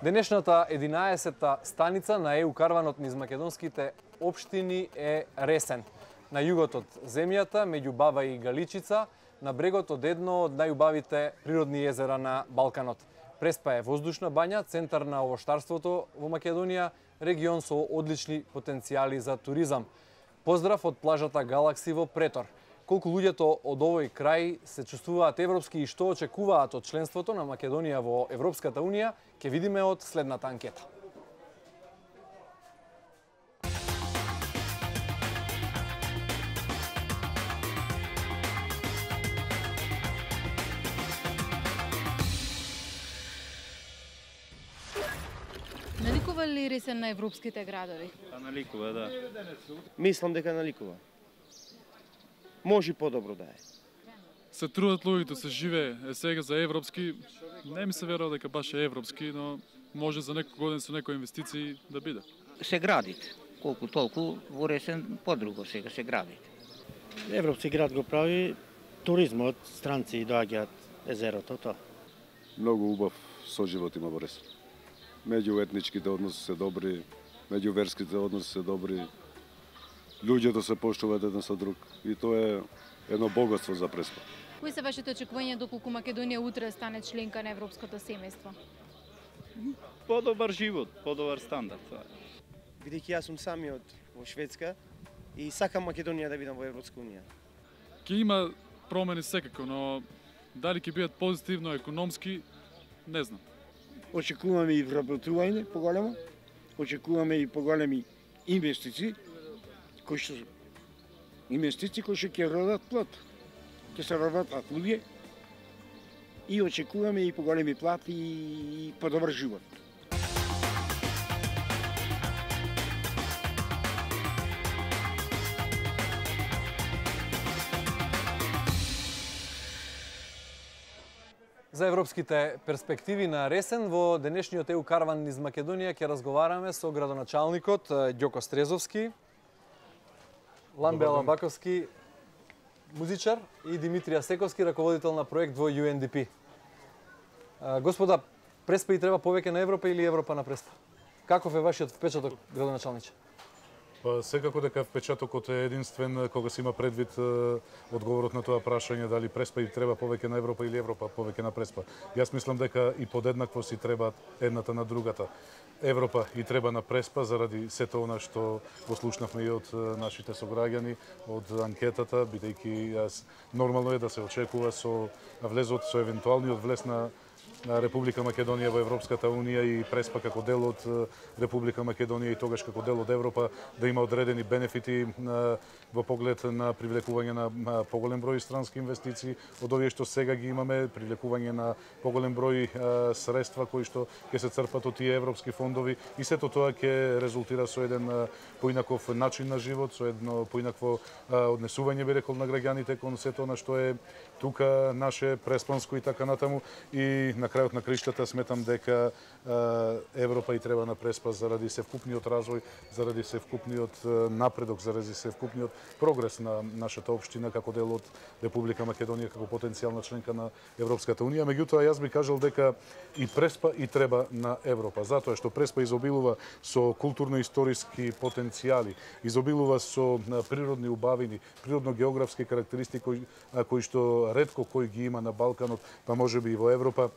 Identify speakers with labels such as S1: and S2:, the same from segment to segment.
S1: Денешната 11-та станица на ЕУ карванот низ македонските општини е Ресен. На југот од земјата, меѓу Баба и Галичица, на брегот од едно од најубавите природни езера на Балканот. Преспа е воздушна бања, центар на овоштарството во Македонија, регион со одлични потенцијали за туризам. Поздрав од плажата Галакси во Претор. Колку луѓето од овој крај се чувствуваат европски и што очекуваат од членството на Македонија во Европската Унија, ќе видиме од следната анкета.
S2: Наликува ли Ресен на европските градови?
S3: Наликува, да. Мислам дека наликува. Може и подобро да е.
S4: Се трудат луѓето, се живее. Сега за европски, не ми се верува дека баш е европски, но може за некој годин со некои инвестиции да биде.
S5: Се градите. Колку толку во Ресен подруго сега се градите.
S6: Европски град го прави туризмот, странци доаѓаат езерото, тоа.
S7: Многу убав соживот има во Ресен. Меѓуетничките односи се добри, меѓуверските односи се добри. Луѓето се поштуваат еден со друг и тоа е едно богатство за Преспа.
S2: Кои се вашите очекувања доколку Македонија утре стане членка на Европското семејство?
S3: Подобар живот, подобар стандард.
S8: Бидејќи јас сум самиот во Шведска и сакам Македонија да бидам во Европска унија.
S4: Ќе има промени секако, но дали ќе бидат позитивно економски, не знам.
S9: Очекуваме и вработување поголемо, очекуваме и поголеми инвестиции, кои што ќе родат плод. Ќе се работат луѓе и очекуваме и поголеми плати и подобар живот.
S1: За европските перспективи на Ресен во денешниот ЕУ карван низ Македонија ќе разговараме со градоначалникот Ѓоко Стрезовски, Ламбе Алабаковски, музичар, и Димитрија Сековски, раководител на проект во UNDP. Господа, Преспа и треба повеќе на Европа или Европа на Преспа? Каков е вашиот впечаток, градоначалниче?
S10: Па секако дека впечатокот е единствен кога се има предвид одговорот на тоа прашање дали Преспа и треба повеќе на Европа или Европа повеќе на Преспа. Јас мислам дека и подеднакво си требаат едната на другата. Европа и треба на Преспа заради сето она што го слушнавме и од нашите сограѓани, од анкетата, бидејќи нормално е да се очекува со влезот, со евентуалниот влез на Република Македонија во Европската Унија и Преспа како дел од Република Македонија и тогаш како дел од Европа да има одредени бенефити во поглед на привлекување на поголем број странски инвестиции од овие што сега ги имаме, привлекување на поголем број средства кои што ќе се црпат од тие европски фондови и сето тоа ќе резултира со еден поинаков начин на живот, со едно поинакво однесување, би рекол, на граѓаните кон сето она што е тука наше преспанско и така натаму. И на крајот на криштата сметам дека Европа и треба на Преспа заради севкупниот развој, заради севкупниот напредок, заради севкупниот прогрес на нашата општина како дел од Република Македонија како потенцијална членка на Европската Унија. Меѓутоа, јас би кажал дека и Преспа и треба на Европа, затоа што Преспа изобилува со културно-историски потенцијали, изобилува со природни убавини, природно-географски карактеристики кои што ретко кој ги има на Балканот, па можеби и во Европа.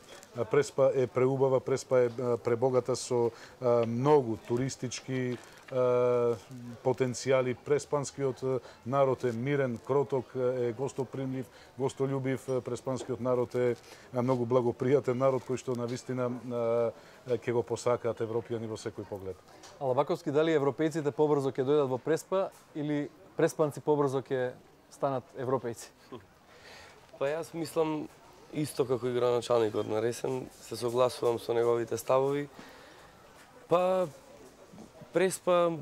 S10: Преспа е преубава, Преспа е пребогата со многу туристички потенцијали. Преспанскиот народ е мирен, кроток, е гостопримлив, гостолюбив. Преспанскиот народ е многу благопријатен народ кој што навистина ќе го посакаат европјани во секој поглед.
S1: Алабаковски, дали европејците побрзо ќе дојдат во Преспа или преспанци побрзо ќе станат европејци?
S11: Па јас мислам исто како и градоначалникот на Ресен, се согласувам со неговите ставови. Па Преспа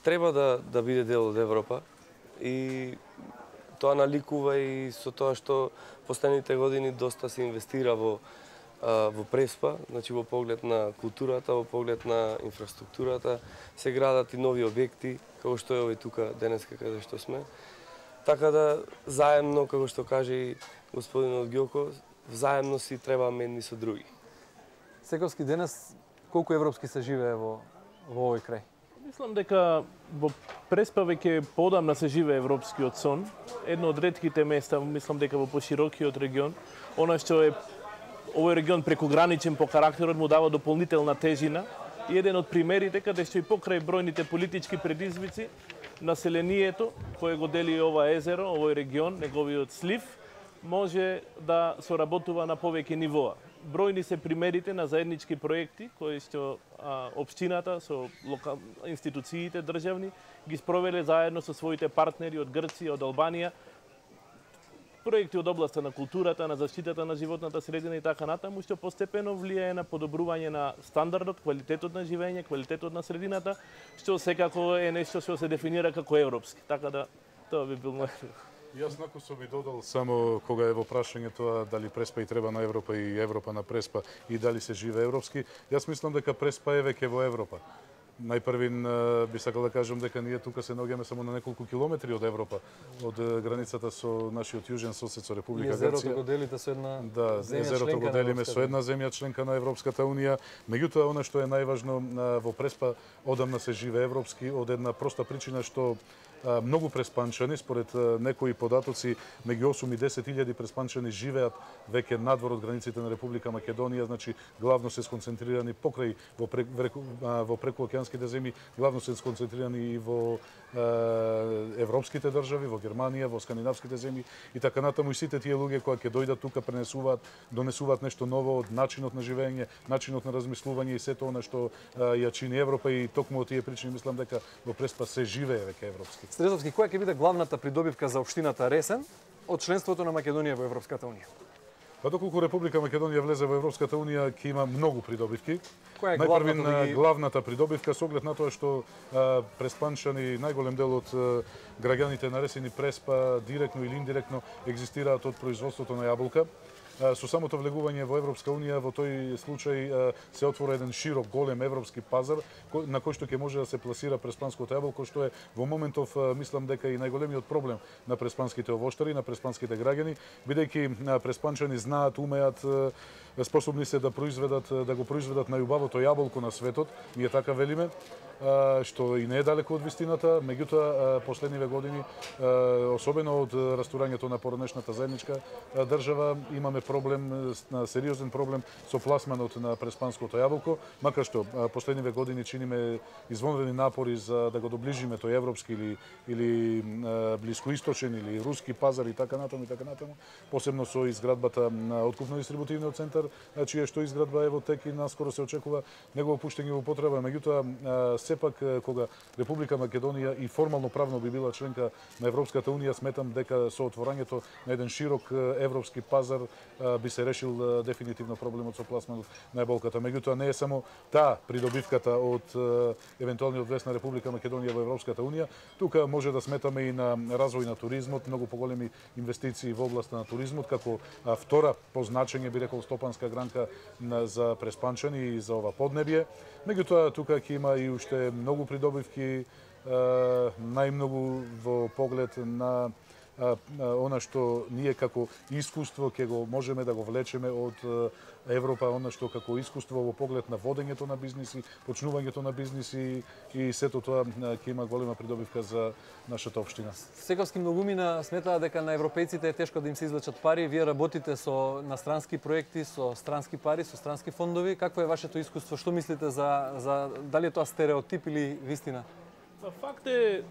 S11: треба да биде дел од Европа и тоа наликува и со тоа што последните години доста се инвестира во Преспа, значи во поглед на културата, во поглед на инфраструктурата, се градат и нови објекти, како што е овој тука денеска каде што сме. Така да заедно, како што каже и господинот Ѓоко, заедно си требаме едни со други.
S1: Сековски денес колку европски се живее во овој крај?
S12: Мислам дека во Преспа веќе поодамна се живее европскиот сон. Едно од ретките места, мислам дека во поширокиот регион, она што е овој регион прекограничен по карактерот му дава дополнителна тежина и еден од примерите каде што и покрај бројните политички предизвици, населението кое го дели ова езеро, овој регион, неговиот слив, може да соработува на повеќе нивоа. Бројни се примерите на заеднички проекти кои што општината со институциите државни ги спровеле заедно со своите партнери од Грција, од Албанија, проекти од областа на културата, на заштитата на животната средина и така натаму, што постепено влијае на подобрување на стандардот, квалитетот на живење, квалитетот на средината, што секако е нешто што се дефинира како европски. Така да тоа би бил мој.
S10: Јас накусо би додал само кога е во прашање тоа дали Преспа и треба на Европа и Европа на Преспа и дали се живе европски. Јас мислам дека Преспа е веќе во Европа. Најпрвин би сакал да кажам дека ние тука се наоѓаме само на неколку километри од Европа, од границата со нашиот јужен сосед со Република Грција.
S1: Езерото го делите со една
S10: земја езерото го делиме со една земја членка на Европската унија. Меѓутоа, она што е најважно во Преспа одамна се живе европски од една проста причина што многу преспанчани, според некои податоци, меѓу 8 и 10 илјади преспанчани живеат веќе надвор од границите на Република Македонија, значи главно се сконцентрирани покрај во прекуокеанските земји, главно се сконцентрирани и во европските држави, во Германија, во скандинавските земји и така натаму. И сите тие луѓе кои ќе дојдат тука донесуваат нешто ново од начинот на живење, начинот на размислување и сето она што ја чини Европа и токму од тие причини мислам дека во Преспа се живее веќе европски.
S1: Стрезовски, која ќе биде главната придобивка за општината Ресен од членството на Македонија во Европската унија?
S10: Па доколку Република Македонија влезе во Европската унија, ќе има многу придобивки.
S1: Која е
S10: главната придобивка со оглед на тоа што преспанчани најголем дел од граѓаните на Ресен и Преспа директно или индиректно екзистираат од производството на јаболка. Со самото влегување во Европска унија, во тој случај се отвора еден широк, голем европски пазар на кој што ќе може да се пласира преспанското јаболко, што е во моментов, мислам дека и најголемиот проблем на преспанските овоштари, на преспанските граѓани, бидејќи преспанчани знаат, умеат, способни се да го произведат најубавото јаболко на светот, ние така велиме, што и не е далеко од вистината, меѓутоа последниве години, особено од растурањето на поранешната заедничка држава, имаме проблем, сериозен проблем со пласманот на преспанското јаболко, макар што последниве години чиниме извонредни напори за да го доближиме тој европски или блискоисточен или руски пазар и така натаму, посебно со изградбата на откупно-дистрибутивниот центар, чија што изградба е во тек и наскоро се очекува негово пуштење во употреба. Меѓутоа, сепак кога Република Македонија и формално правно би била членка на Европската унија, сметам дека со отворањето на еден широк европски пазар би се решил дефинитивно проблемот со пласманот на јаболката. Меѓутоа, не е само таа придобивката од евентуалниот влез на Република Македонија во Европската унија. Тука може да сметаме и на развој на туризмот, многу поголеми инвестиции во областа на туризмот, како втора по значење, би рекол, стопанска гранка за преспанчани и за ова поднебје. Меѓутоа, тука ќе има и уште многу придобивки, најмногу во поглед на она што ние како искуство ќе го можеме да го влечеме од Европа, она што како искуство во поглед на водењето на бизниси, почнувањето на бизниси и сето тоа ќе има голема придобивка за нашата општина.
S1: Секавски многумина сметаа дека на европејците е тешко да им се извлечат пари. Вие работите на странски проекти, со странски пари, со странски фондови. Какво е вашето искуство? Што мислите за дали е тоа стереотип или вистина?
S12: Факт е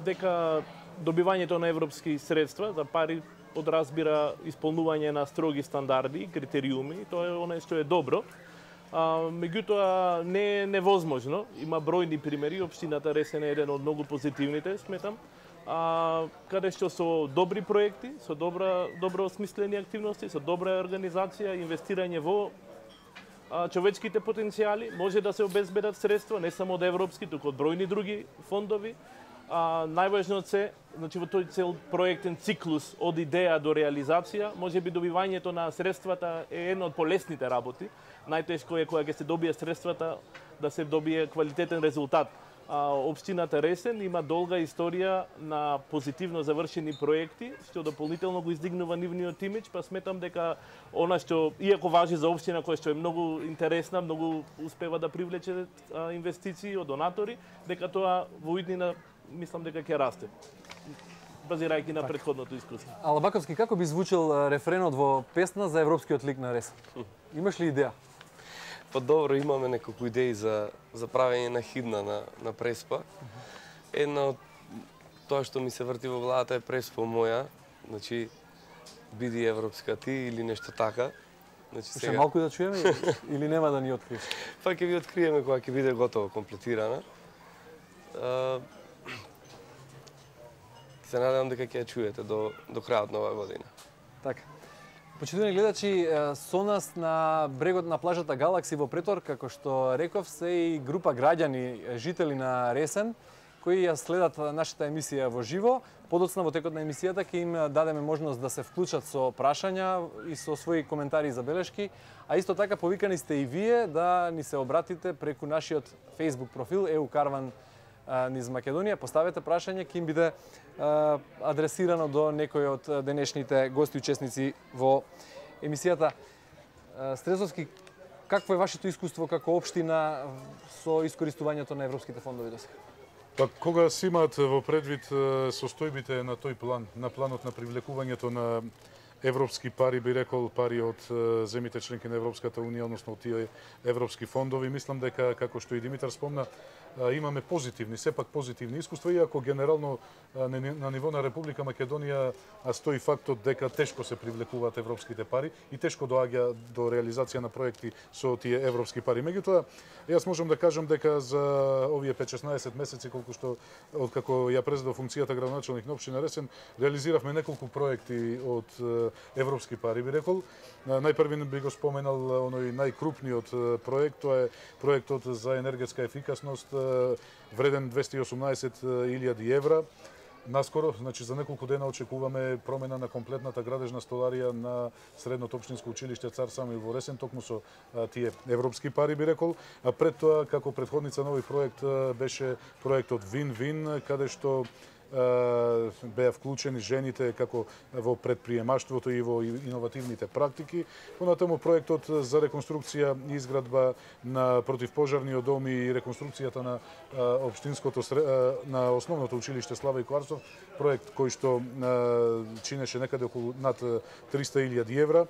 S12: дека добивањето на европски средства за пари подразбира исполнување на строги стандарди и критериуми. Тоа е оно што е добро. Меѓутоа не е невозможно. Има бројни примери. Општината Ресен е еден од многу позитивните, сметам. Каде што со добри проекти, со добро осмислени активности, со добра организација, инвестирање во човечките потенцијали, може да се обезбедат средства, не само од европски, туку од бројни други фондови. Најважно е, значи во тој цел проектен циклус од идеја до реализација, може би добивањето на средствата е една од полесните работи. Најтешко е кога ќе се добие средствата да се добие квалитетен резултат. Општината Ресен има долга историја на позитивно завршени проекти, што дополнително го издигнува нивниот имидж, па сметам дека она што, иако важи за општина која што е многу интересна, многу успева да привлече инвестиции од донатори, дека тоа во иднина мислам дека ќе расте, базирајќи на претходното искуство.
S1: Алабаковски, како би звучел рефренот во песна за европскиот лик на Ресен? Имаш ли идеја?
S11: Па добро, имаме неколку идеи за правење на хидна на Преспа. Една од тоа што ми се врти во главата е Преспа моја, значи биди европска ти или нешто така. Значи
S1: сега малку да чуеме или нема да ни откриеш?
S11: Па ќе ви откриеме кога ќе биде готово комплетирана. Се надевам дека ќе ја чуете до крајот на оваа година.
S1: Така. Почитувани гледачи, со нас на брегот на плажата Галакси во Претор, како што реков, се и група граѓани, жители на Ресен, кои ја следат нашата емисија во живо. Подоцна во текот на емисијата ќе им дадеме можност да се вклучат со прашања и со своји коментари и забелешки, а исто така повикани сте и вие да ни се обратите преку нашиот Facebook профил EU Карван низ Македонија, поставете прашање, ќе им биде адресирано до некој од денешните гости и учесници во емисијата. Стрезовски, какво е вашето искуство како општина со искористувањето на европските фондови досега?
S10: Па кога се имаат во предвид состојбите на тој план, на планот на привлекувањето на европски пари, би рекол пари од земите членки на Европската унија, односно од тие европски фондови, мислам дека, како што и Димитар спомна, имаме позитивни, сепак позитивни искуства, иако генерално на ниво на Република Македонија стои фактот дека тешко се привлекуваат европските пари и тешко доаѓа до реализација на проекти со тие европски пари. Меѓутоа, јас можам да кажам дека за овие 5-16 месеци, колку што откако ја презедов функцијата градоначелник на општина Ресен, реализиравме неколку проекти од европски пари, би рекол. Најпрви би го споменал оној најкрупниот проект, тоа е проектот за енергетска ефикасност, вреден 218.000 евра. Наскоро, значи за неколку дена очекуваме промена на комплетната градежна столарија на Средното општинско училиште Цар Самуил во Ресен, токму со тие европски пари, би рекол. А пред тоа, како претходница на овој проект, беше проектот Вин-Вин, каде што беа вклучени жените како во предприемаштвото и во иновативните практики. Понатаму проектот за реконструкција и изградба на противпожарниот дом и реконструкцијата на општинското на основното училиште Славој Кварцов, проект кој што чинеше некаде околу над 300.000 евра.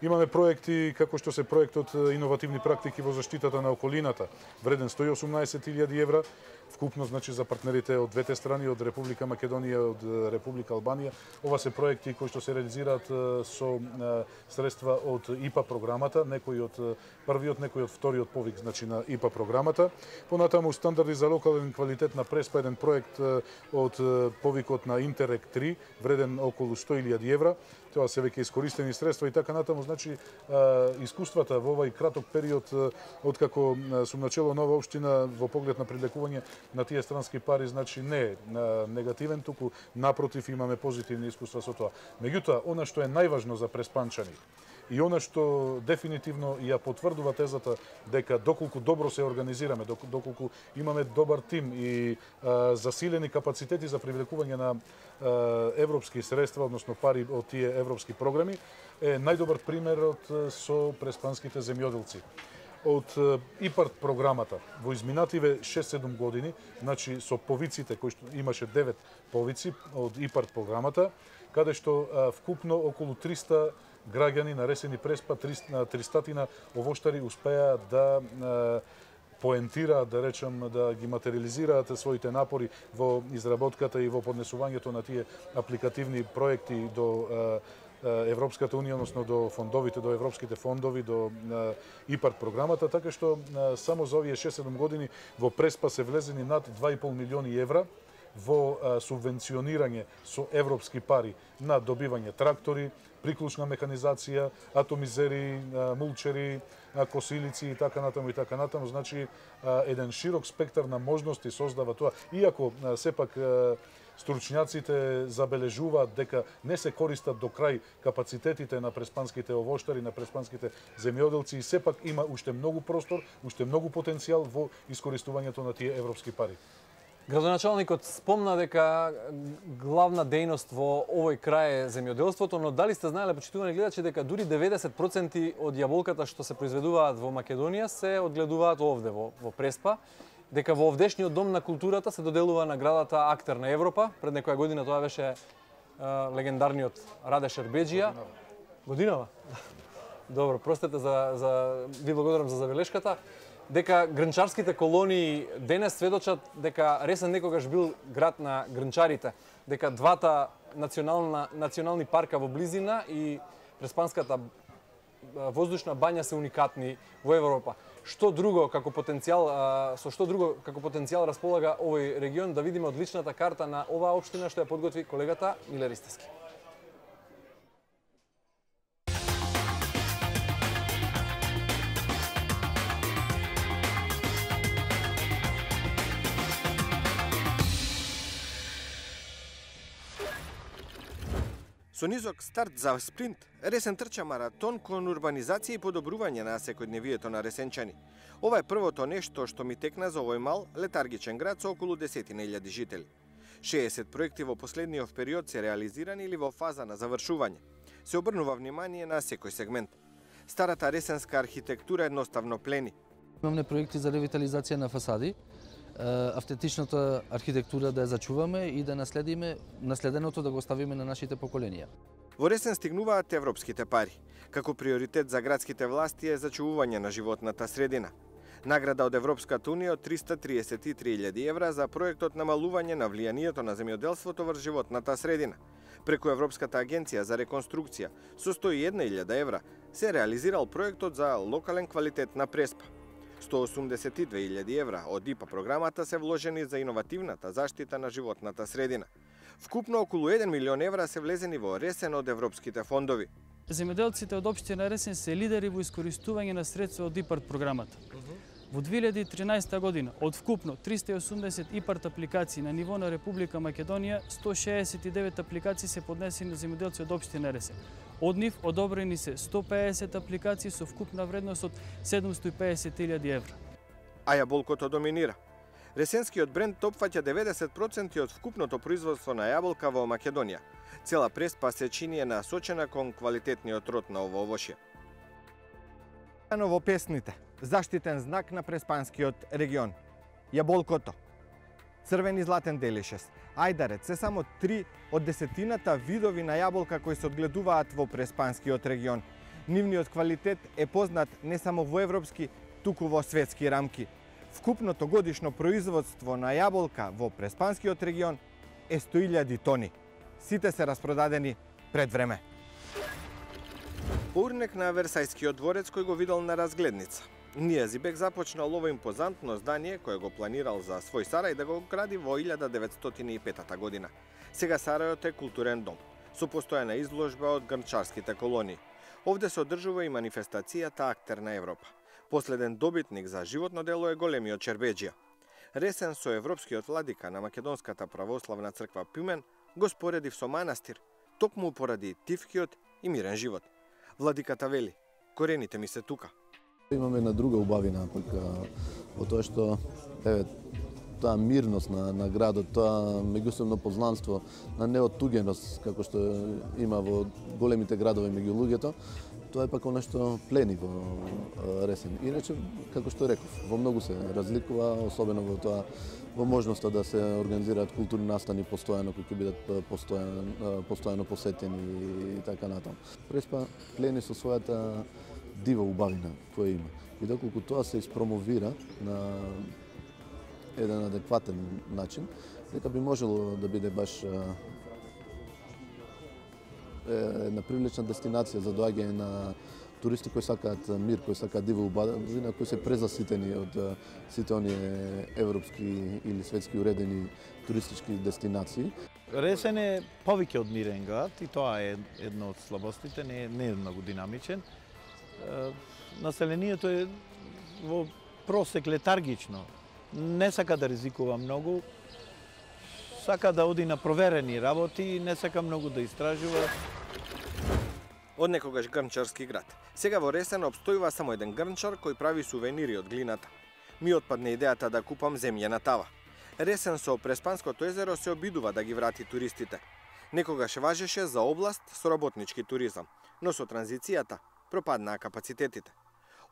S10: Имаме проекти како што се проектот иновативни практики во заштитата на околината, вреден 118.000 евра, вкупно значи за партнерите од двете страни, од Република Македонија и од Република Албанија. Ова се проекти кои што се реализираат со средства од ИПА програмата, некои од првиот, некои од вториот повик значи на ИПА програмата. Понатаму стандарди за локален квалитет на Преспа, еден проект од повикот на Интерек 3, вреден околу 100.000 евра. Тоа се веќе искористени средства и така натаму, значи искуствата во овај краток период откако сум начело на ова општина во поглед на привлекување на тие странски пари, значи не е негативен, туку напротив имаме позитивни искуства со тоа. Меѓутоа, она што е најважно за преспанчани и она што дефинитивно ја потврдува тезата дека доколку добро се организираме, доколку имаме добар тим и засилени капацитети за привлекување на европски средства, односно пари од тие европски програми, е најдобар примерот со преспанските земјоделци. Од ИПАРД програмата во изминативе 6-7 години, значи со повиците кои што имаше 9 повици од ИПАРД програмата, каде што вкупно околу 300 граѓани на Ресен и Преспа, 300 овоштари успеа да поентираат, да речем, да ги материализираат своите напори во изработката и во поднесувањето на тие апликативни проекти до Европската унија, односно до фондовите, до европските фондови, до ИПАРД програмата, така што само за овие 6-7 години во Преспа се влезени над 2,5 милиони евра во субвенционирање со европски пари на добивање трактори, приклучна механизација, атомизери, мулчери, косилици и така натаму, значи еден широк спектар на можности создава тоа. Иако сепак стручњаците забележуваат дека не се користат до крај капацитетите на преспанските овоштари, на преспанските земјоделци, и сепак има уште многу простор, уште многу потенцијал во искористувањето на тие европски пари.
S1: Градоначалникот спомна дека главна дејност во овој крај е земјоделството, но дали сте знаеле, почитувани гледачи, дека дури 90% од јаболката што се произведуваат во Македонија се одгледуваат овде во Преспа, дека во овдешниот дом на културата се доделува наградата Актер на Европа. Пред некоја година тоа беше легендарниот Раде Шербеџија. Годинава? Добро, простете ви благодарам за забелешката. Дека грнчарските колонии денес сведочат дека Ресен некогаш бил град на грнчарите, дека двата национални парка во близина и Преспанската воздушна бања се уникатни во Европа. Што друго како потенцијал, со што друго како потенцијал располага овој регион, да видиме одличната карта на оваа општина што ја подготви колегата Миле Ристевски.
S8: Со низок старт за спринт, Ресен трча маратон кон урбанизација и подобрување на секојдневието на ресенчани. Ова е првото нешто што ми текна за овој мал, летаргичен град со околу 10.000 жители. 60 проекти во последниот период се реализирани или во фаза на завршување. Се обрнува внимание на секој сегмент. Старата ресенска архитектура едноставно плени.
S13: Имаме проекти за ревитализација на фасади, автентичната архитектура да ја зачуваме и да наследеното да го оставиме на нашите поколенија.
S8: Во Ресен стигнуваат европските пари. Како приоритет за градските власти е зачувување на животната средина. Награда од Европската унија од 333.000 евра за проектот намалување на влијанието на земјоделството врз животната средина. Преку Европската агенција за реконструкција со 101.000 евра се реализирал проектот за локален квалитет на Преспа. 182.000 евра од ИПА програмата се вложени за иновативната заштита на животната средина. Вкупно околу 1 милион евра се влезени во Ресен од европските фондови.
S14: Земјоделците од општина Ресен се лидери во искористување на средства од ИПАРД програмата. Во 2013 година од вкупно 380 ИПАРД апликации на ниво на Република Македонија, 169 апликации се поднесени на земјоделци од општина Ресен. Од нив одобрени се 150 апликации со вкупна вредност од 750.000 евра.
S8: А јаболкото доминира. Ресенскиот бренд опфаќа 90% од вкупното производство на јаболка во Македонија. Цела Преспа се чини е насочена кон квалитетниот род на ово овошје. Во песните, заштитен знак на преспанскиот регион. Јаболкото. Црвен и златен делишес. Ајдарец се само 3 од десетината видови на јаболка кои се одгледуваат во преспанскиот регион. Нивниот квалитет е познат не само во европски, туку во светски рамки. Вкупното годишно производство на јаболка во преспанскиот регион е 100.000 тони. Сите се распродадени пред време. Урнек на Версајскиот дворец кој го видел на разгледница. Нијазибек започнал ово импозантно здание кое го планирал за свој сарај да го гради во 1905 година. Сега сарајот е културен дом, со постојана изложба од грнчарските колонии. Овде се одржува и манифестацијата Актер на Европа. Последен добитник за животно дело е големиот Шербеџија. Ресен со европскиот владика на Македонската православна црква Пюмен го споредив со манастир, токму поради тивкиот и мирен живот. Владиката вели: корените ми се тука.
S15: Имаме една друга убавина, пак во тоа што таа мирност на градот, тоа меѓусебно познанство, на неоттугеност како што има во големите градови меѓу луѓето, тоа е пак нешто плени во Ресен. Иначе, како што реков, во многу се разликува, особено во тоа, во можноста да се организираат културни настани постојано, кои ќе бидат постојано посетени и така натаму. Преспа плени со својата дива убавина која има. И доколку тоа се испромовира на еден адекватен начин, дека би можело да биде баш една привлечна дестинација за доаѓање на туристи кои сакаат мир, кои сакаат дива убавина, кои се презаситени од сите оние европски или светски уредени туристички дестинации.
S16: Ресен е повеќе одмирен град и тоа е една од слабостите, не е многу динамичен. Населението е во просек летаргично, не сака да ризикува многу, сака да оди на проверени работи, не сака многу да истражува.
S8: Од некогаш грнчарски град. Сега во Ресен обстојува само еден грнчар кој прави сувенири од глината. Ми отпадне идејата да купам земјена тава. Ресен со Преспанското езеро се обидува да ги врати туристите. Некогаш важеше за област со работнички туризам, но со транзицијата пропаднаа капацитетите.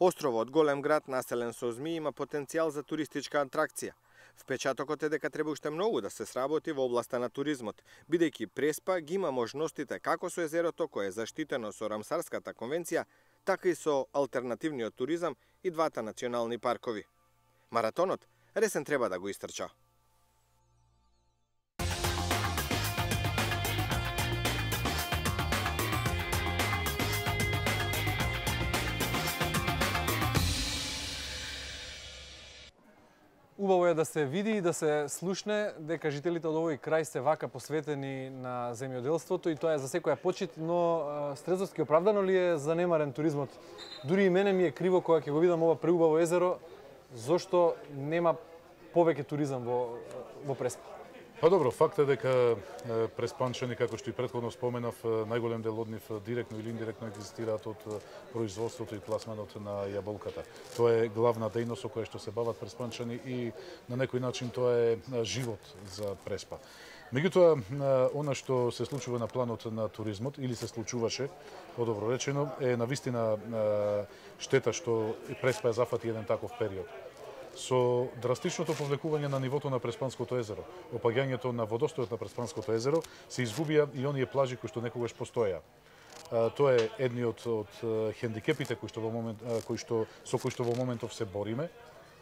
S8: Островот голем град населен со змии има потенцијал за туристичка атракција. Впечатокот е дека треба уште многу да се сработи во областа на туризмот, бидејќи Преспа ги има можностите како со езерото кое е заштитено со Рамсарската конвенција, така и со алтернативниот туризам и двата национални паркови. Маратонот Ресен треба да го истрча.
S1: Убаво е да се види и да се слушне дека жителите од овој крај се вака посветени на земјоделството и тоа е за секоја почит, но Стрезовски оправдано ли е занемарен туризмот? Дури и мене ми е криво кога ќе го видам ова преубаво езеро, зошто нема повеќе туризам во Преспа?
S10: Па добро, факт е дека преспанчани, како што и претходно споменав, најголем дел од нив директно или индиректно екзистираат од производството и пласманот на јаболката. Тоа е главна дејност со која што се бават преспанчани и на некој начин тоа е живот за Преспа. Меѓутоа, она што се случува на планот на туризмот, или се случуваше, подобро речено, е навистина штета што Преспа ја зафати еден таков период. Со драстичното повлекување на нивото на Преспанското езеро, опаѓањето на водостојот на Преспанското езеро, се изгубија и оние плажи кои што некогаш постоја. Тоа е едниот од хендикепите со кои што во моментов се бориме,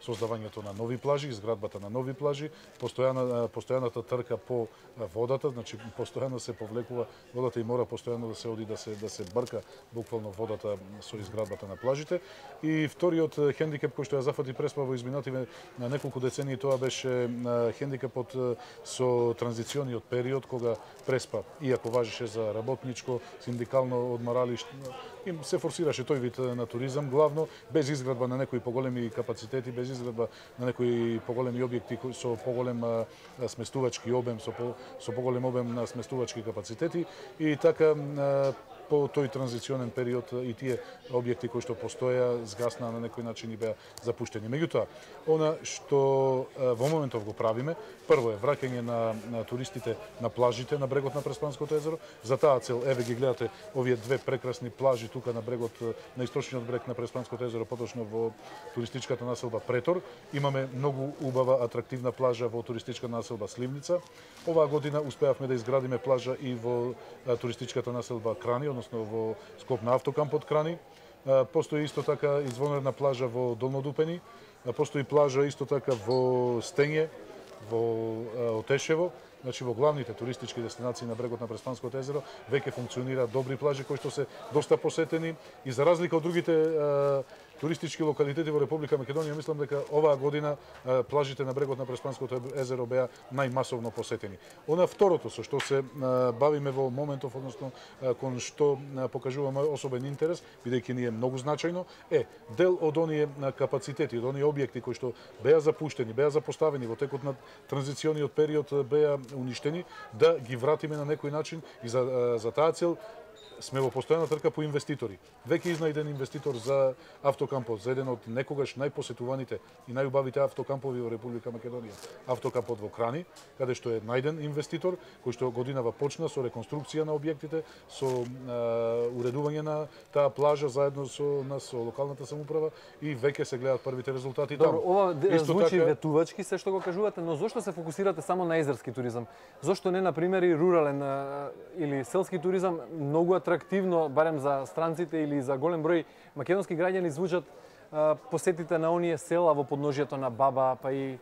S10: создавањето на нови плажи, изградбата на нови плажи, постојаната трка по водата, значи постојано се повлекува водата и мора постојано да се оди да се брка буквално водата со изградбата на плажите. И вториот хендикеп кој што ја зафати Преспа во изминативе на неколку децении, тоа беше хендикепот со транзициониот период кога Преспа, иако важеше за работничко, синдикално одмаралиште, им се форсираше тој вид на туризам, главно без изградба на некои поголеми капацитети, без изградба на некои поголеми објекти со поголем сместувачки обем, со поголем обем на сместувачки капацитети и така по тој транзиционен период и тие објекти кои што постоја згаснаа на некој начин и беа запуштени. Меѓутоа, она што во моментов го правиме, прво е враќање на туристите на плажите на брегот на Преспанското езеро. За таа цел, еве ги гледате овие две прекрасни плажи тука на брегот, на источниот брег на Преспанското езеро, поточно во туристичката населба Претор. Имаме многу убава атрактивна плажа во туристичка населба Сливница. Оваа година успеавме да изградиме плажа и во туристичката населба Крани, односно во склоп на автокампот Крани. Постои исто така извонредна плажа во Долнодупени, постои плажа исто така во Стење, во Отешево. Значи во главните туристички дестинации на брегот на Преспанското езеро веќе функционираат добри плажи кои што се доста посетени и за разлика од другите туристички локалитети во Република Македонија, мислам дека оваа година плажите на брегот на Преспанското езеро беа најмасовно посетени. Она второто со што се бавиме во моментов, односно кон што покажуваме особен интерес, бидејќи ни е многу значајно, е дел од оние капацитети, од оние објекти кои што беа запуштени, беа запоставени во текот на транзициониот период, беа уништени, да ги вратиме на некој начин и за таа цел сме во постојана трка по инвеститори. Веќе изнајден инвеститор за автокампот, за еден од некогаш најпосетуваните и најубавите автокампови во Република Македонија. Автокампот во Крани, каде што е најден инвеститор, кој што годинава почна со реконструкција на објектите, со уредување на таа плажа заедно со локалната самоуправа и веќе се гледаат првите резултати таму.
S1: Ова звучи ветувачки се што го кажувате, но зошто се фокусирате само на езерски туризам? Зошто не, например, и рурален или селски туризам, многу атрактивно, барем за странците или за голем број македонски граѓани звучат посетите на оние села во подножјето на Баба, па и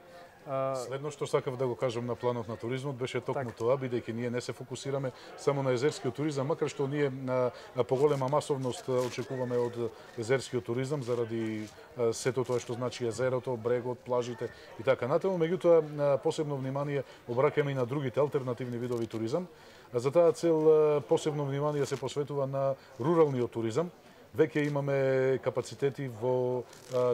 S10: Следно што сакав да го кажам на планот на туризмот беше токму тоа, бидејќи ние не се фокусираме само на езерскиот туризам, макар што ние на поголема масовност очекуваме од езерскиот туризам заради сето тоа што значи езерото, брегот, плажите и така натаму, меѓутоа посебно внимание обраќаме и на другите алтернативни видови туризам. За таа цел посебно внимание се посветува на руралниот туризам. Веќе имаме капацитети во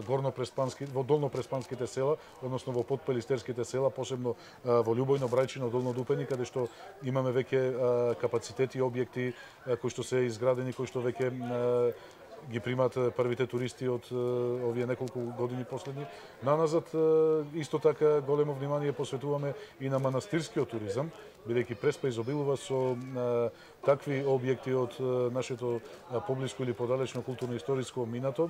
S10: долнопреспанските села, односно во подпелистерските села, посебно во Љубојно, Брајчино, Долно Дупени, каде што имаме веќе капацитети и објекти кои што се изградени, кои што веќе ги примат првите туристи од овие неколку години последни. Наназад, исто така, големо внимание посветуваме и на манастирскиот туризам, бидејќи Преспа изобилува со такви објекти од нашето поблиско или подалечно културно-историско минато.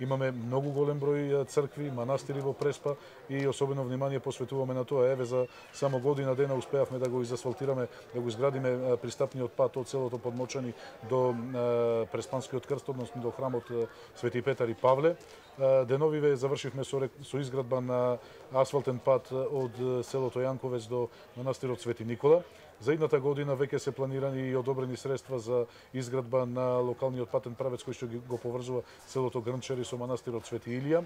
S10: Имаме многу голем број цркви, манастири во Преспа и особено внимание посветуваме на тоа. Еве за само година дена успеавме да го изасфалтираме, да го изградиме пристапниот пат од селото Подмочани до Преспанскиот крст, односно до храмот Свети Петар и Павле. Деновиве завршивме со изградба на асфалтен пат од селото Јанковец до манастирот Свети Никола. За идната година веќе се планирани и одобрени средства за изградба на локалниот патен правец кој што го поврзува селото Грнчари со манастирот Свети Илија.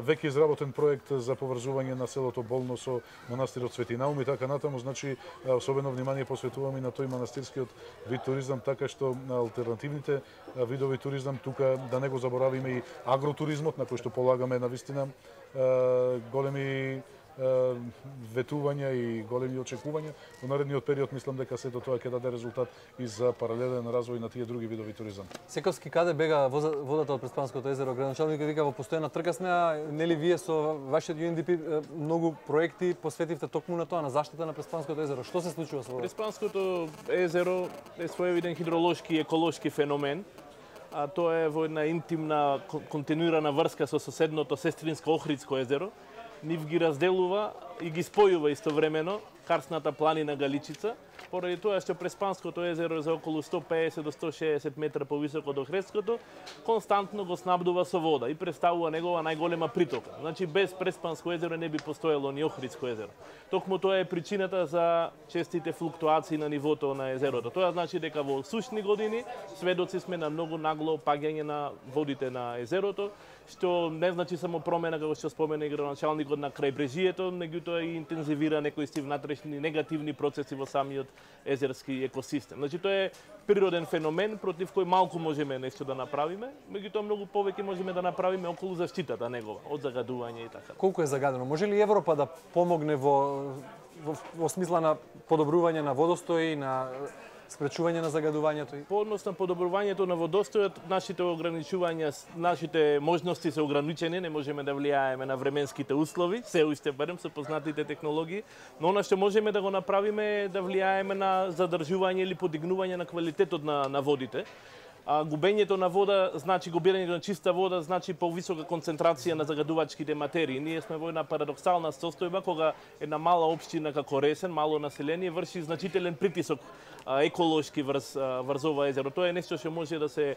S10: Веќе изработен проект за поврзување на селото Болно со манастирот Свети Наум и така натаму, значи особено внимание посветуваме на тој манастирскиот вид туризам, така што на алтернативните видови туризам, тука да не го заборавиме и агротуризмот на кој што полагаме навистина големи ветувања и големи очекувања. Во наредниот период мислам дека сето тоа ќе даде резултат и за паралелен развој на тие други видови туризам.
S1: Секавски каде бега водата од Преспанското езеро? Градоначалникот вика во постојана трка сме, а нели вие со вашиот UNDP многу проекти посветивте токму на тоа, на заштита на Преспанското езеро. Што се случува со ова?
S12: Преспанското езеро е своевиден хидролошки и еколошки феномен. А тоа е во една интимна континуирана врска со соседното сестринско Охридско езеро. Нив ги разделува и ги спојува истовремено карстната планина Галичица, поради тоа што Преспанското езеро е за околу 150 до 160 метра повисоко од Охридското, константно го снабдува со вода и представува негова најголема притока. Значи без Преспанско езеро не би постоело ни Охридско езеро. Токму тоа е причината за честите флуктуации на нивото на езерото. Тоа значи дека во сушни години сведоци сме на многу нагло паѓање на водите на езерото, што не значи само промена, како што спомена и градоначалникот, на крајбрежието, меѓутоа и интензивира некои внатрешни негативни процеси во самиот езерски екосистем. Значи тоа е природен феномен против кој малку можеме нешто да направиме, меѓутоа многу повеќе можеме да направиме околу заштитата негова од загадување и така.
S1: Колку е загадено? Може ли Европа да помогне во смисла на подобрување на водостои, на спречување на загадувањето?
S12: По однос на подобрувањето на водостојот, нашите ограничувања, нашите можности се ограничени, не можеме да влијаеме на временските услови, се уште барем со познатите технологии, но она што можеме да го направиме е да влијаеме на задржување или подигнување на квалитетот на водите. Губењето на вода значи губењето на чиста вода значи повисока концентрација на загадувачките материи. Ние сме во една парадоксална состојба кога една мала општина како Ресен, мало население, врши значителен притисок еколошки врз ова езеро. Тоа е нешто што може да се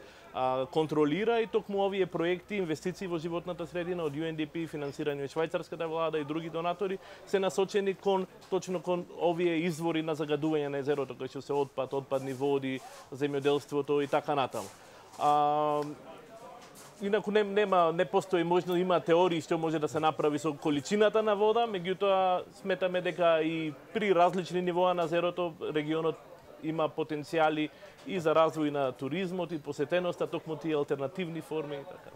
S12: контролира и токму овие проекти, инвестиции во животната средина од UNDP, финансирани од швајцарската влада и други донатори, се насочени точно кон овие извори на загадување на езерото, кои што се отпадни води, земјоделството и така натаму. Инаку не постои можност, има теории што може да се направи со количината на вода, меѓутоа сметаме дека и при различни нивоа на езерото регионот има потенцијали и за развој на туризмот и посетеноста, токму тие алтернативни форми и така.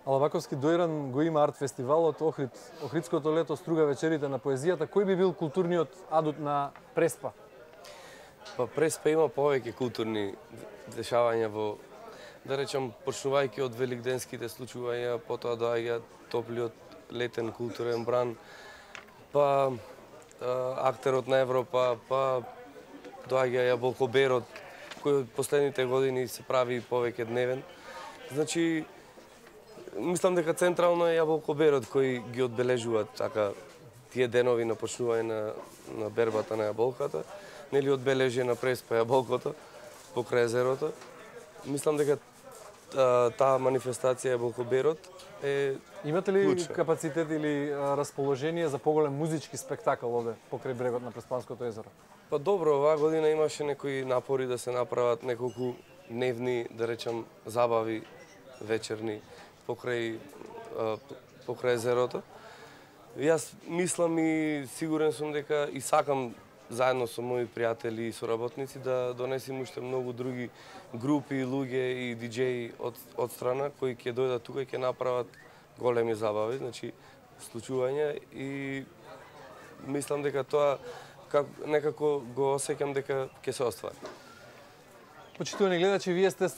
S1: Алабаковски Дојран го има арт фестивалот Охридското лето, Струга вечерите на поезијата. Кој би бил културниот адут на Преспа?
S11: Па Преспа има повеќе културни дешавања во, да речам, почнувајќи од великденските случувања, потоа доаѓа топлиот летен културен бран, па актерот на Европа, па доаѓа јаболкоберот, кој од последните години се прави повеќе дневен. Значи, мислам дека централно е јаболкоберот кој ги одбележува така тие денови на почнување на бербата на јаболката, нели одбележи на Преспа јаболкото покрај езерото. Мислам дека таа манифестација јаболкоберот е
S1: Имате ли
S11: клучна.
S1: капацитет или расположение за поголем музички спектакл овде покрај брегот на Преспанското езеро?
S11: Па добро, оваа година имаше некои напори да се направат неколку дневни, да речам, забави вечерни покрај езерото. Јас мислам и сигурен сум дека и сакам заедно со мои пријатели и соработници да донесем уште многу други групи, луѓе и диџеи од страна кои ќе дојдат тука и ќе направат големи забави, значи случувања, и мислам дека тоа некако го осеќам дека ќе се оствари.
S1: Почитувани гледачи, вие сте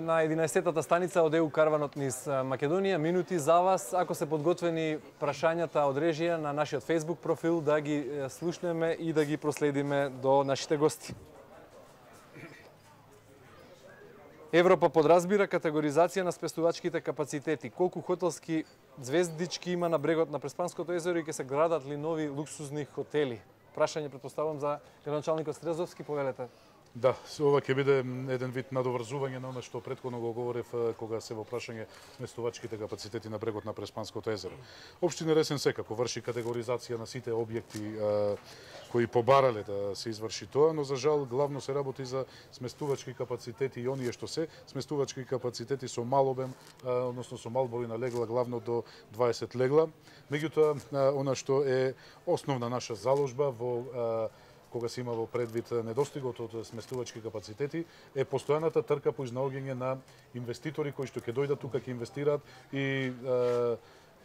S1: на 11-тата станица од ЕУ карванот низ Македонија. Минути за вас, ако се подготвени прашањата од режија на нашиот Facebook профил, да ги слушнеме и да ги проследиме до нашите гости. Европа подразбира категоризација на спестувачките капацитети. Колку хотелски звездички има на брегот на Преспанското езеро и ќе се градат ли нови луксузни хотели? Прашање претпоставувам за градоначалникот Стрезовски, повелете.
S10: Да, ова ќе биде еден вид надоврзување на она што претходно го говорев кога се во прашање сместувачките капацитети на брегот на Преспанското езеро. Општина Ресен секако врши категоризација на сите објекти кои побарале да се изврши тоа, но за жал главно се работи за сместувачки капацитети и оние што се сместувачки капацитети со мал обем, односно со мал број на легла, главно до 20 легла. Меѓутоа, она што е основна наша заложба во кога се има во предвид недостигот од сместувачки капацитети, е постојаната трка по изнаоѓање на инвеститори кои што ќе дојдат тука, ќе инвестираат и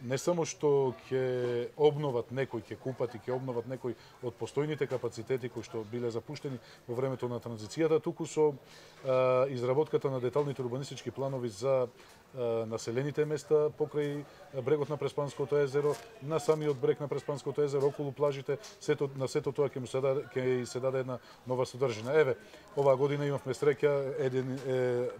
S10: не само што ќе обноват некои, ќе купат и ќе обноват некои од постојните капацитети кои што биле запуштени во времето на транзицијата, туку со изработката на деталните урбанистички планови за населените места покрај брегот на Преспанското езеро, на самиот брег на Преспанското езеро, околу плажите, на сето тоа ќе се даде една нова содржина. Еве, оваа година имавме среќа еден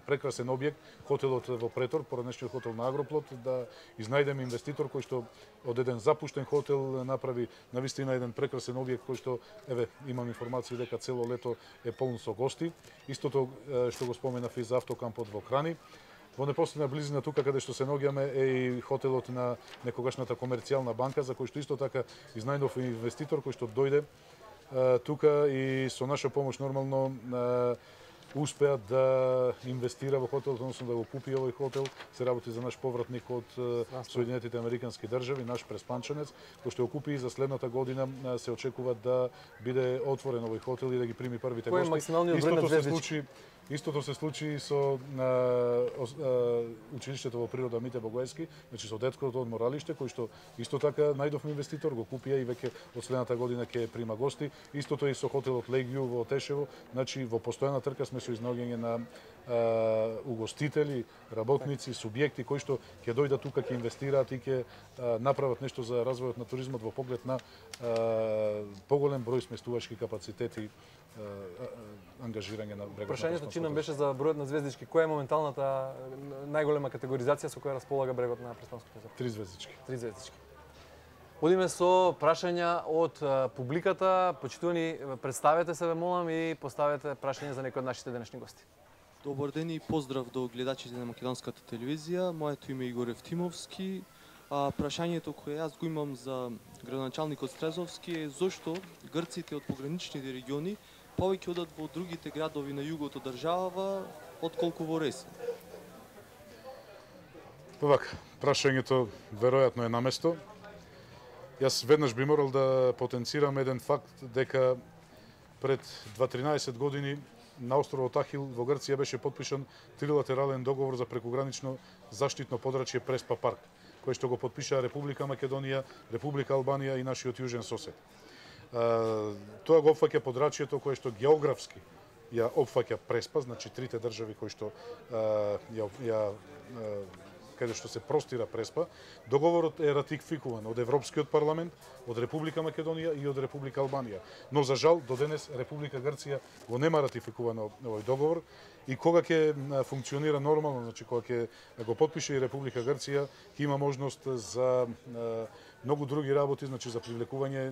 S10: прекрасен објект, хотелот во Претор, поранешниот хотел на Агроплот, да изнајдеме инвеститор кој што од еден запуштен хотел направи навистина еден прекрасен објект кој што, еве, имам информација дека цело лето е полн со гости. Истото што го споменав и за автокампот во Крани. Во непосредна близина тука каде што се наоѓаме е и хотелот на некогашната комерцијална банка, за кој што исто така изнајдов инвеститор кој што дојде тука и со наша помош нормално успеа да инвестира во хотелот, односно да го купи овој хотел. Се работи за наш повратник од Соединетите Американски држави, наш преспанчанец, кој што го купи и за следната година се очекува да биде отворен овој хотел и да ги прими првите гости.
S1: Кој е максималниот број на звездички?
S10: Истото се случи со училиштето во природа Мите Богоевски, значи со детското одморалиште, кој што исто така најдовме инвеститор, го купија и веќе од следната година ќе прима гости. Истото и со хотелот Легиу во Тешево, значи во постојана трка сме со изнаоѓање на угостители, работници, субјекти кои што ќе дојдат тука, ќе инвестираат и ќе направат нешто за развојот на туризмот во поглед на поголем број сместувачки капацитети, ангажирање на брегот.
S1: Прашањето чинам беше за бројот на звездички. Која е моменталната најголема категоризација со која располага брегот на Преспанското езеро?
S10: 3 звездички.
S1: 3 звездички. Одиме со прашања од публиката. Почитувани, представете се, ве молам, и поставете прашање за некои од нашите денешни гости.
S17: Добар ден и поздрав до гледачите на Македонската телевизија. Моето име е Игор Евтимовски. Прашањето кое јас го имам за градоначалникот Стрезовски е зошто грците од пограничните региони повеќе одат во другите градови на југот од државава отколку во Ресен?
S10: Овака, прашањето веројатно е на место. Јас веднаш би морал да потенцирам еден факт дека пред 2-13 години на островот Ахил во Грција беше подпишан трилатерален договор за прекугранично заштитно подрачје Преспа парк, кој што го подпишаа Република Македонија, Република Албанија и нашиот јужен сосед. Тоа го опфаќа подрачјето кое што географски ја опфаќа Преспа, значи трите држави кои што каде што се простира Преспа. Договорот е ратификуван од Европскиот парламент, од Република Македонија и од Република Албанија. Но за жал до денес Република Грција го нема ратификувано овој договор и кога ќе функционира нормално, значи кога ќе го потпише и Република Грција, ќе има можност за многу други работи, значи за привлекување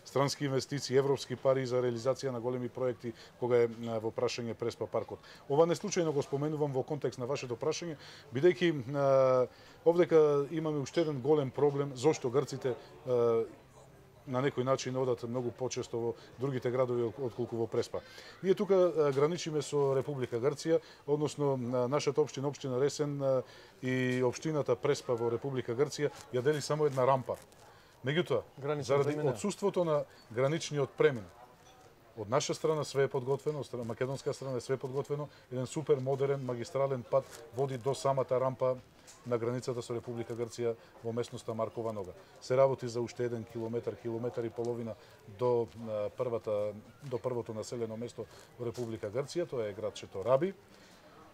S10: странски инвестиции, европски пари за реализација на големи проекти кога е во прашање Преспа паркот. Ова не случајно го споменувам во контекст на вашето прашање, бидејќи овдека имаме уште еден голем проблем зошто грците на некој начин одат многу почесто во другите градови отколку во Преспа. Ние тука граничиме со Република Грција, односно нашата општина, општина Ресен и општината Преспа во Република Грција ја дели само една рампа. Меѓутоа, заради отсуството на граничниот премин, од наша страна све е подготвено, од македонска страна е све подготвено, еден супер модерен магистрален пат води до самата рампа на границата со Република Грција во местноста Маркова нога. Се работи за уште 1 километар, километар и половина до првото населено место во Република Грција, тоа е градчето Раби,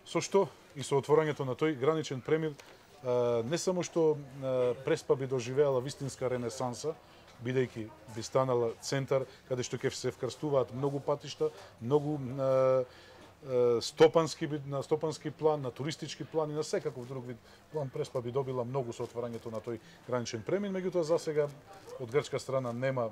S10: со што и со отворањето на тој граничен премир не само што Преспа би доживеала вистинска ренесанса, бидејќи би станала центар каде што ќе се вкрстуваат многу патишта, многу на стопански план, на туристички план и на секаков друг вид план. Преспа би добила многу со отворањето на тој граничен премин, меѓутоа за сега од грчка страна нема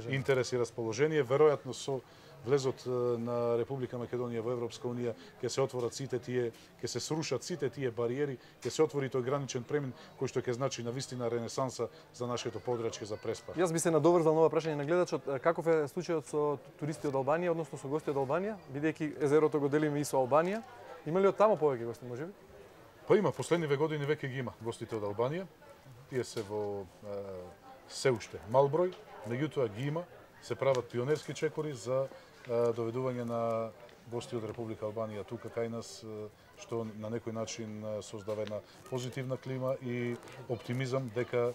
S10: интерес и расположение. Веројатно со влезот на Република Македонија во Европска унија ќе се отворат сите тие, ќе се срушат сите тие бариери, ќе се отвори тој граничен премин кој што ќе значи навистина ренесанса за нашето подрачје за Преспа.
S1: Јас би се надоврзал на ова прашање на гледачот, каков е случајот со туристи од Албанија, односно со гости од Албанија, бидејќи езерото го делиме и со Албанија. Има ли од таму повеќе гости, можеби?
S10: Па има, последниве години веќе ги има гостите од Албанија. Тие се во се уште мал број, меѓутоа ги има, се прават пионерски чекори за доведување на гости од Република Албанија тука кај нас, што на некој начин создава една позитивна клима и оптимизам дека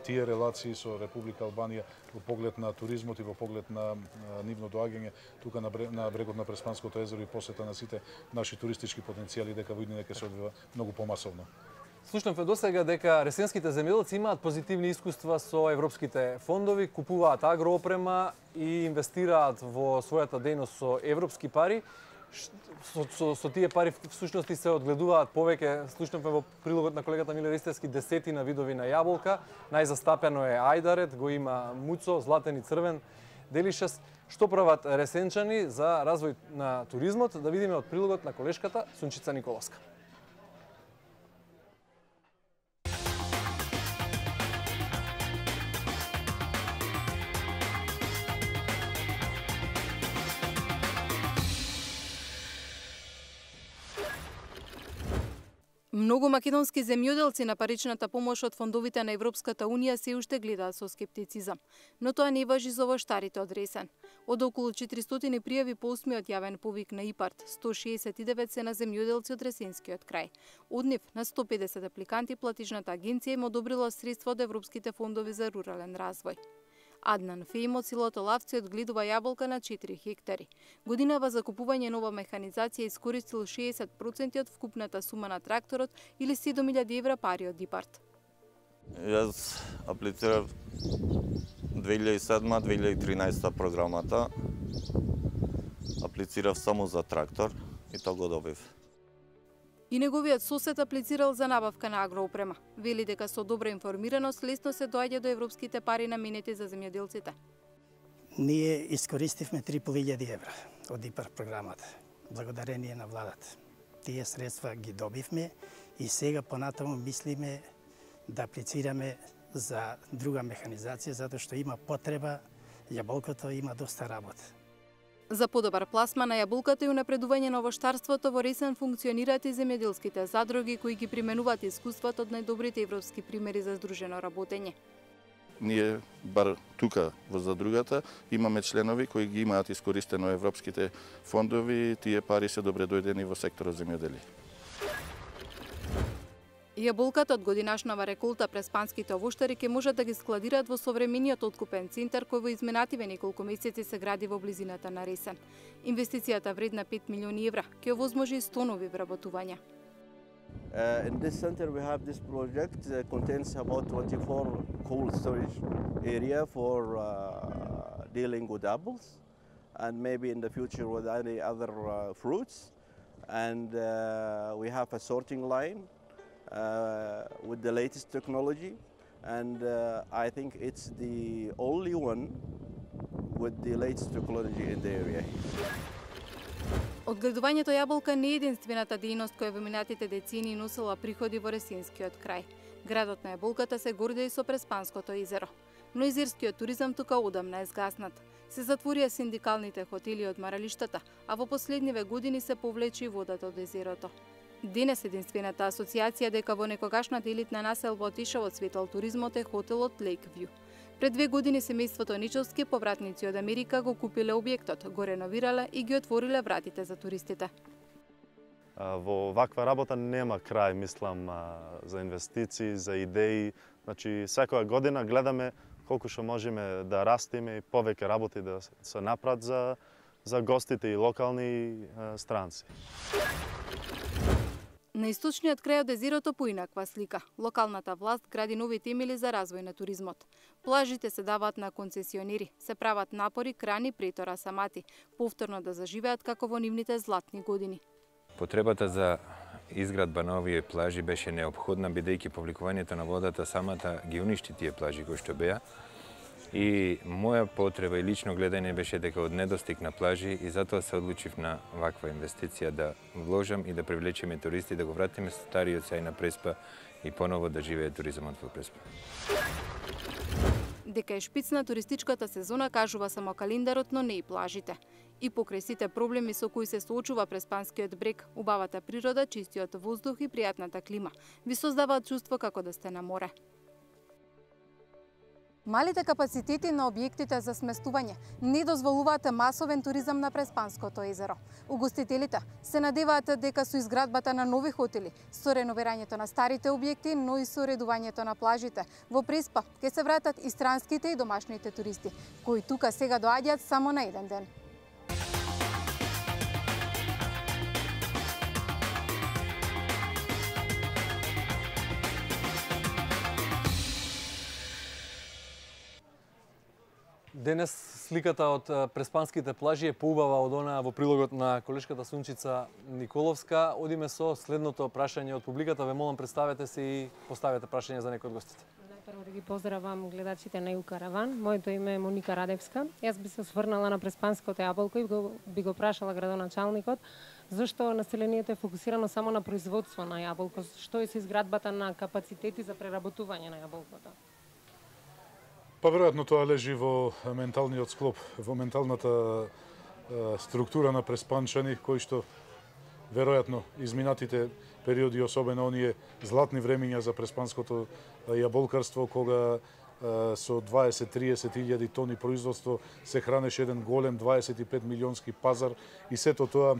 S10: тие релации со Република Албанија во поглед на туризмот и во поглед на нивно доаѓање тука на брегот на Преспанското езеро и посета на сите наши туристички потенцијали дека во иднина ќе се одвива многу помасовно.
S1: Слушнавме досега дека ресенските земјоделци имаат позитивни искуства со европските фондови, купуваат агроопрема и инвестираат во својата дејност со европски пари. Со тие пари всушност се одгледуваат повеќе, слушнавме во прилогот на колегата Миле Ристевски, десетина видови на јаболка. Најзастапено е ајдарет, го има муцо, златен и црвен, делишес. Што прават ресенчани за развој на туризмот? Да видиме од прилогот на колешката Сунчица Николовска.
S2: Многу македонски земјоделци на паричната помош од фондовите на Европската унија се уште гледаат со скептицизам, но тоа не важи за воштарите од Ресен. Од околу 400 пријави по 8-миот јавен повик на ИПАРТ, 169 се на земјоделци од Ресенскиот крај. Од нив на 150 апликанти платежната агенција им одобрила средства од европските фондови за рурален развој. Аднан Феим од селото Лавци одгледува јаболка на 4 хектари. Годинава за купување нова механизација искористил 60% од вкупната сума на тракторот или 7.000 евра пари од ИПАРТ.
S18: Јас аплицирав 2007-2013 програмата. Аплицирав само за трактор и тоа го добив.
S2: И неговиот сосед аплицирал за набавка на агроопрема. Вели дека со добра информираност лесно се доаѓа до европските пари наменети за земјоделците.
S19: Ние искористивме 3.500 евра од ИПАР програмата, благодарение на владата. Тие средства ги добивме и сега понатаму мислиме да аплицираме за друга механизација, затоа што има потреба, јаболкото има доста работа.
S2: За подобар пласма на јаболката и унапредување на овоштарството во Ресен функционираат и земјоделските задруги кои ги применуваат искуството од најдобрите европски примери за здружено работење.
S18: Ние, бар тука во задругата, имаме членови кои ги имаат искористено европските фондови и тие пари се добре дојдени во секторот земјоделие.
S2: Јаболката од годинашнава реколта преспанските овоштари ќе можат да ги складираат во современиот откупен центар кој во изминативе неколку месеци се гради во близината на Ресен. Инвестицијата вредна 5 милиони евра ќе овозможи 100 нови вработувања.
S20: In this center we have this project contains about 24 cold storage area for dealing with apples and maybe in the future with any other fruits, and we have a sorting line with the latest technology, and I think it's the only one with the latest technology in the area.
S2: Одгледувањето јаболка не е единствената дејност која во минатите децени носела приходи во Ресинскиот крај. Градот на јаболката се гордее со Преспанското езеро, но езерскиот туризам тука одамна е згаснат. Се затворија синдикалните хотели од маралиштата, а во последниве години се повлече и водата од езерото. Денес единствената асоциација дека во некогашната елитна населба отишла од светол туризмот е хотелот Лейквју. Пред 2 години семејството Ничовски, повратници од Америка, го купиле објектот, го реновирале и ги отвориле вратите за туристите.
S21: Во ваква работа нема крај, мислам, за инвестиции, за идеи. Значи, секоја година гледаме колку што можеме да растиме и повеќе работи да се направат за гостите и локални и странци.
S2: На источниот крај од езерото поинаква слика. Локалната власт гради нови темели за развој на туризмот. Плажите се даваат на концесионери, се прават напори крани претора самати, повторно да заживеат како во нивните златни години.
S22: Потребата за изградба на овие плажи беше неопходна, бидејќи повликувањето на водата самата ги уништи тие плажи кои што беа. И моја потреба и лично гледање беше дека од недостиг на плажи и затоа се одлучив на ваква инвестиција да вложам и да привлечеме туристи, да го вратиме стариот сај на Преспа и поново да живее туризмот во Преспа.
S2: Дека е шпицна туристичката сезона кажува само календарот, но не и плажите. И покрај сите проблеми со кои се соочува Преспанскиот брег, убавата природа, чистиот воздух и пријатната клима ви создаваат чувство како да сте на море. Малите капацитети на објектите за сместување не дозволуваат масовен туризам на Преспанското езеро. Угостителите се надеваат дека со изградбата на нови хотели, со реновирањето на старите објекти, но и со редувањето на плажите, во Преспа ќе се вратат и странските и домашните туристи, кои тука сега доаѓаат само на еден ден.
S1: Денес сликата од Преспанските плажи е поубава од онаа во прилогот на колешката Сунчица Николовска. Одиме со следното прашање од публиката. Ве молам, представете се и поставете прашање за некој од гостите.
S23: Прво да ги поздравам гледачите на ЕУ Караван. Моето име е Моника Радевска. Јас би се осврнала на Преспанското јаболко и би го прашала градоначалникот зашто населението е фокусирано само на производство на јаболко, што е со изградбата на капацитети за преработување на јаболкото?
S10: Па веројатно тоа лежи во менталниот склоп, во менталната структура на преспанчани, кои што веројатно изминатите периоди, особено оние златни времиња за преспанското јаболкарство, кога со 20-30 илјади тони производство се хранеше еден голем 25 милионски пазар и сето тоа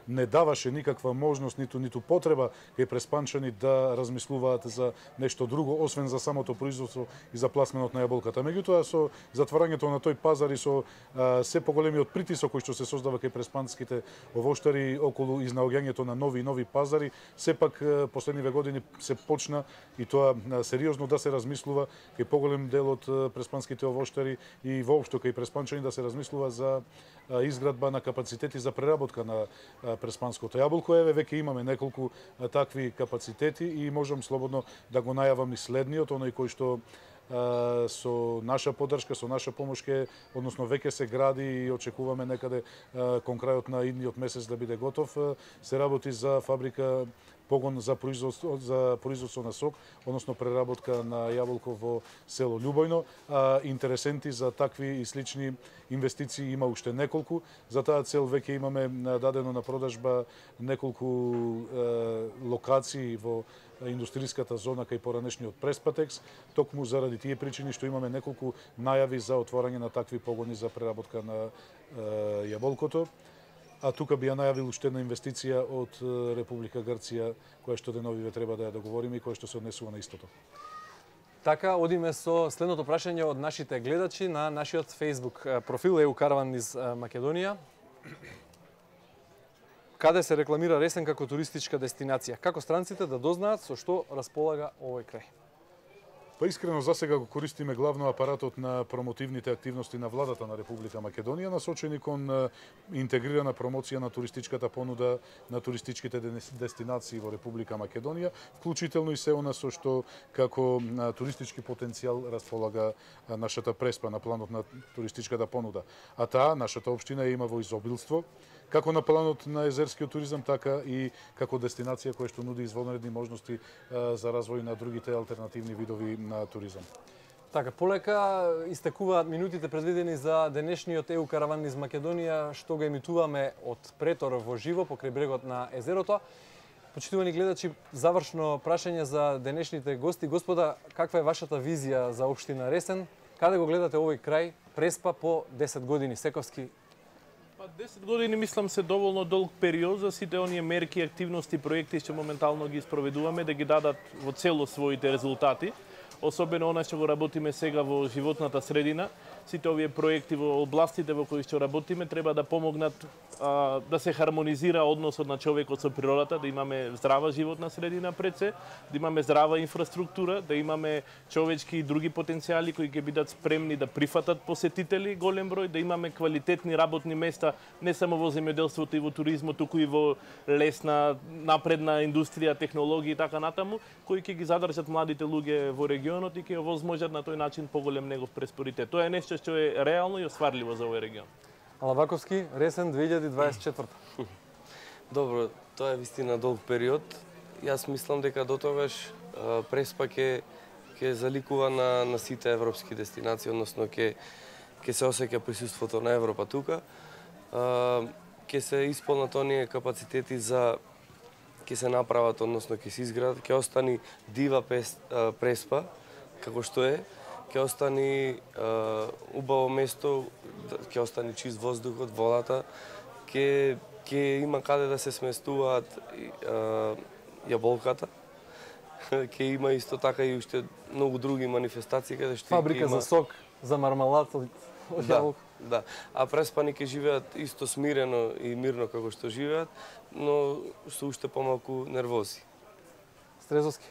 S10: не даваше никаква можност, ниту потреба кај преспанчани да размислуваат за нешто друго, освен за самото производство и за пласменот на јаболката. Меѓутоа, со затворањето на тој пазар и со се поголемиот притисок кој што се создава кај преспанските овоштари околу изнаоѓањето на нови пазари, сепак последниве години се почна и тоа сериозно да се размислува кај поголем дел од преспанските овоштари и воопшто кај преспанчани да се размислува за изградба на капацитети за преработка на преспанското јаболко. Еве веќе имаме неколку такви капацитети и можам слободно да го најавам и следниот, оној кој што со наша поддршка, со наша помош односно веќе се гради и очекуваме некаде кон крајот на идниот месец да биде готов. Се работи за фабрика погон за производство на сок, односно преработка на јаболко во село Љубојно. Интересенти за такви и слични инвестиции има уште неколку. За таа цел веќе имаме дадено на продажба неколку локации во индустријската зона кај поранешниот Преспатекс, токму заради тие причини што имаме неколку најави за отворање на такви погони за преработка на јаболкото. а тука би ја најавил уште една инвестиција од Република Грција, која што деновиве треба да ја договориме и која што се однесува на истото.
S1: Така, одиме со следното прашање од нашите гледачи на нашиот Facebook профил EU Караван из Македонија. Каде се рекламира Ресен како туристичка дестинација? Како странците да дознаат со што располага овој крај?
S10: Па искрено за сега го користиме главно апаратот на промотивните активности на владата на Република Македонија, насочени кон интегрирана промоција на туристичката понуда на туристичките дестинации во Република Македонија, вклучително и се она со што како туристички потенцијал располага нашата Преспа на планот на туристичката понуда. А таа, нашата општина, ја има во изобилство, како на планот на езерскиот туризам, така и како дестинација која што нуди извонредни можности за развој на другите алтернативни видови на туризам.
S1: Така, полека истекуваат минутите предвидени за денешниот EU Караван из Македонија, што го емитуваме од Претор во живо покрај брегот на езерото. Почитувани гледачи, завршно прашање за денешните гости. Господа, каква е вашата визија за општина Ресен? Каде го гледате овој крај Преспа по 10 години? Сековски.
S12: 10 години мислам се доволно долг период за сите оние мерки, активности, проекти што моментално ги спроведуваме да ги дадат во цело своите резултати. Особено она што го работиме сега во животната средина. Сите овие проекти во областите во кои што работиме треба да помогнат да се хармонизира односот на човекот со природата, да имаме здрава животна средина пред се, да имаме здрава инфраструктура, да имаме човечки и други потенцијали кои ќе бидат спремни да прифатат посетители голем број, да имаме квалитетни работни места не само во земјоделството и во туризмот, туку и во лесна, напредна индустрија, технологии и така натаму, кои ќе ги задржат младите луѓе во регионот и ќе овозможат на тој начин поголем негов пресперитет. Тоа е нешто што е реално и остварливо за овој регион.
S1: Алабаковски, Ресен 2024.
S11: Добро, тоа е вистина долг период. Јас мислам дека до тогаш Преспа ќе заликува на сите европски дестинации, односно ќе се осеќа присуството на Европа тука. Ќе се исполнат оние капацитети за ќе се направат, односно ќе се изградат, ќе остани дива Преспа како што е, ќе остани убаво место, ќе остани чист воздухот, водата, ќе има каде да се сместуваат јаболката, ќе има исто така и уште многу други манифестации каде што
S1: фабрика за сок, за мармалад од јаболка.
S11: Да, а Преспани ќе живеат исто смирено и мирно како што живеат, но со уште помалку нервози.
S1: Стрезовски.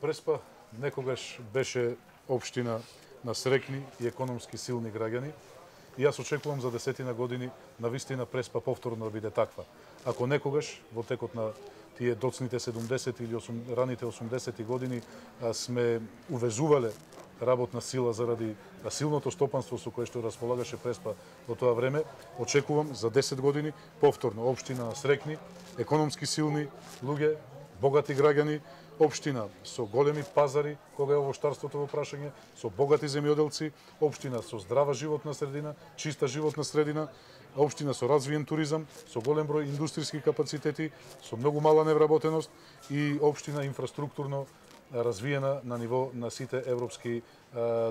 S10: Преспа некогаш беше општина на срекни и економски силни граѓани и јас очекувам за 10 години навистина Преспа повторно да биде таква. Ако некогаш во текот на тие доцните 70 или раните 80 години сме увезувале работна сила заради силното стопанство со кое што располагаше Преспа во тоа време, очекувам за 10 години повторно општина на срекни, економски силни луѓе, богати граѓани, општина со големи пазари, кога е овоштарството во прашање, со богати земјоделци, општина со здрава животна средина, чиста животна средина, општина со развиен туризам, со голем број индустријски капацитети, со многу мала невработеност и општина инфраструктурно развиена на ниво на сите европски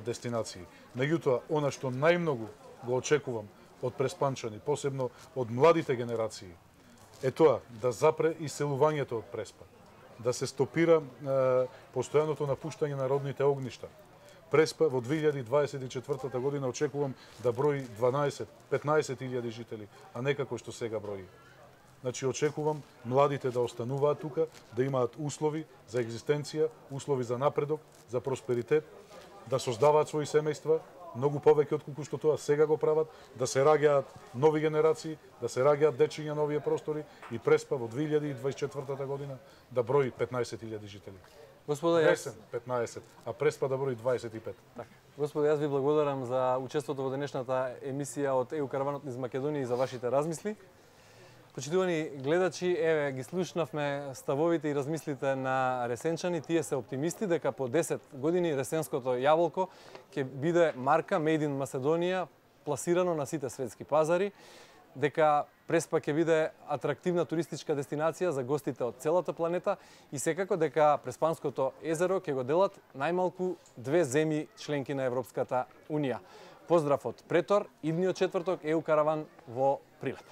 S10: дестинации. Меѓутоа, она што најмногу го очекувам од преспанчани, посебно од младите генерации, е тоа да запре иселувањето од Преспа, да се стопира постојаното напуштање на родните огништа. Преспа во 2024 година очекувам да брои 12-15 жители, а не како што сега брои. Значи, очекувам младите да остануваат тука, да имаат услови за екзистенција, услови за напредок, за просперитет, да создаваат своји семејства, многу повеќе од колку што тоа сега го прават, да се раѓаат нови генерации, да се раѓаат дечиња на овие простори и Преспа во 2024 година да брои 15.000 жители.
S1: Господа,
S10: Ресен 15, а Преспа да брои 25.
S1: Така. Господа, јас ви благодарам за учеството во денешната емисија од EU Караванот низ Македонија и за вашите размисли. Почитувани гледачи, еве ги слушнавме ставовите и размислите на ресенчани. Тие се оптимисти дека по 10 години ресенското јаболко ќе биде марка Made in Macedоnia, пласирано на сите светски пазари, дека Преспа ќе биде атрактивна туристичка дестинација за гостите од целата планета и секако дека Преспанското езеро ќе го делат најмалку 2 земји членки на Европската Унија. Поздрав од Претор, идниот четврток EU Караван во Прилеп.